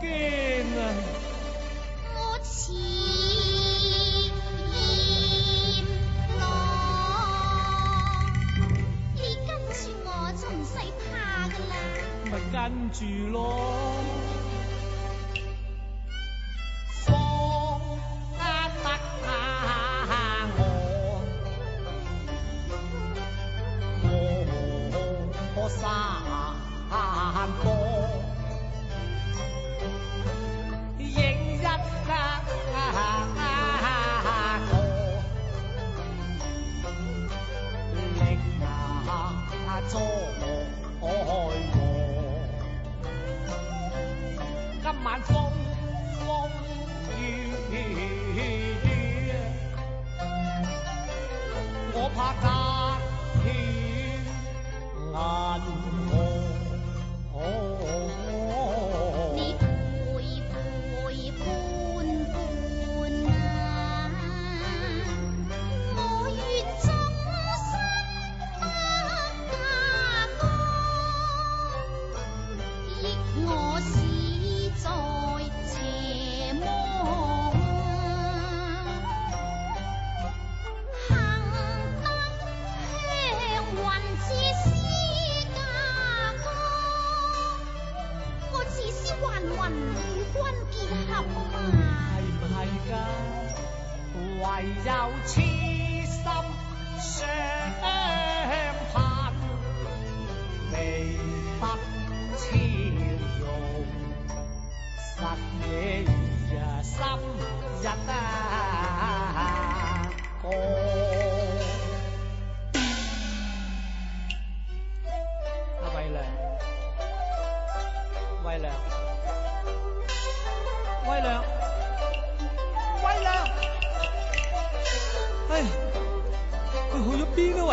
驚啊！我似燕郎，你跟住我就唔使怕噶啦。咪跟住咯。今晚風風雨雨，我怕隔天銀河。你陪陪伴伴啊，我願終身不嫁歌，憶我時在邪魔行燈香雲自私嫁歌，我自私還魂與君結合嘛。係唔係㗎？唯有痴心相盼，未得超容，實野呀心一個。阿慧良，慧良，慧良，慧良，哎呀，佢去咗邊啊？喂，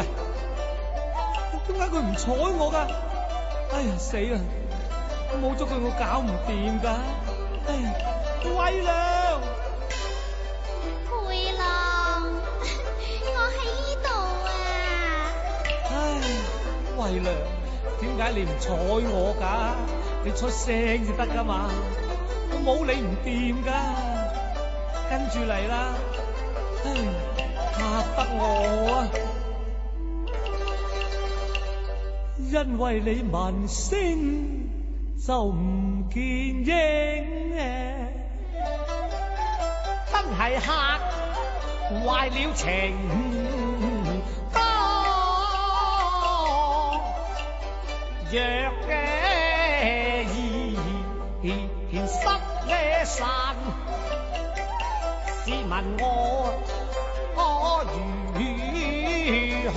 點解佢唔睬我㗎？哎呀，死啦！冇咗佢我搞唔掂㗎。哎呀，慧良，佩郎，我喺呢度啊。唉，慧良，點解你唔睬我㗎？你出聲至得㗎嘛，我冇你唔掂㗎。跟住嚟啦，唉，嚇得我啊！因為你聞聲就唔見影，真係嚇壞了情多。若嘅現失嘅神，試問我如何？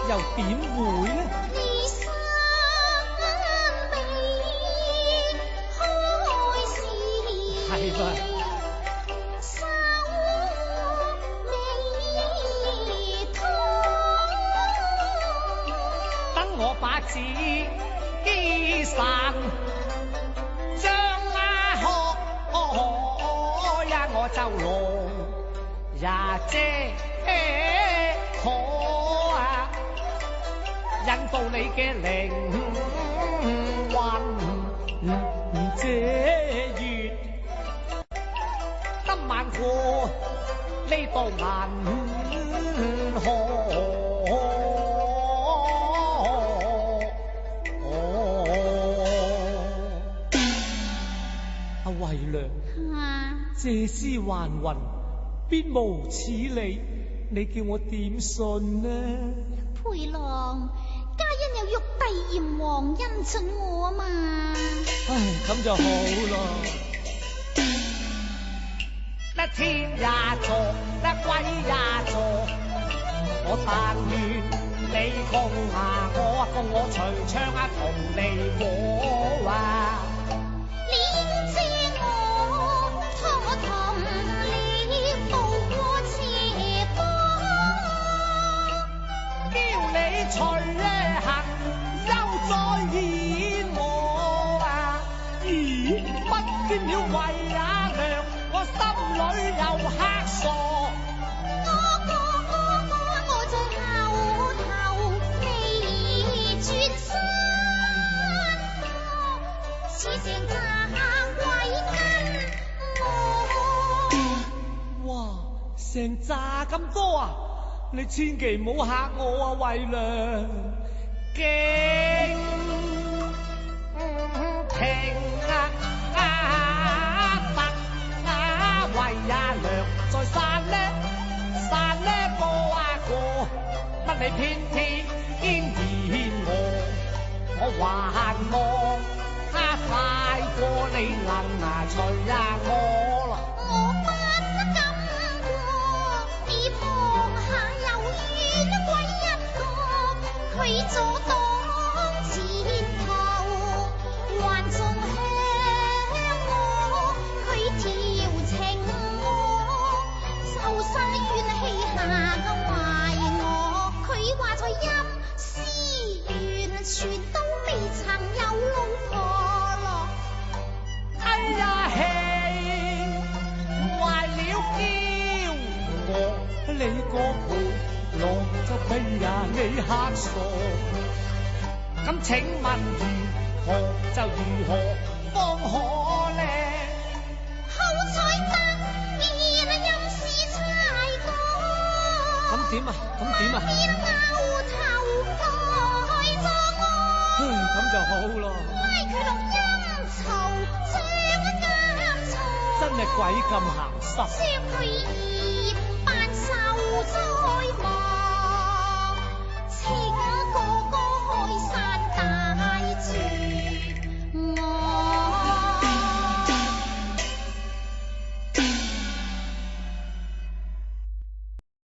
又點會呢？你生未開始，係噃，手未拖，等我把紙散，將開呀我就聾呀遮可啊，引導你嘅靈魂這月，今晚過呢度銀河。阿慧良，借屍還魂，邊無此理？你叫我點信呢？佩郎，皆因有玉帝閻王恩準我啊嘛。唉，咁就好咯。嗱天也助，嗱鬼也助，我但願你共我隨唱同離我啊！你借我同你渡過斜坡，叫你隨行休再演我啊！見了為也娘，我心裏又黑傻。我在後頭未轉身，似成扎鬼跟我。哇，成扎咁多啊！你千祈唔好嚇我啊，慧娘，驚停為也娘在散呢個過，乜你偏偏嫌我還望快過你能隨我啦。我不敢過，你望下有冤鬼一個，佢阻擋前頭，還仲向我佢調情我，受晒怨氣下嘅壞我，佢話在陰司完全都未曾有老婆咯。哎呀氣壞了嬌我，你個陪郎就俾你嚇傻。咁請問如何就如何方可呢？好彩得見陰司差哥，咁點啊？面拗頭代咗我，咁就好咯。拉佢落陰曹將監錯，真係鬼咁鹹濕。將佢二扮受災亡。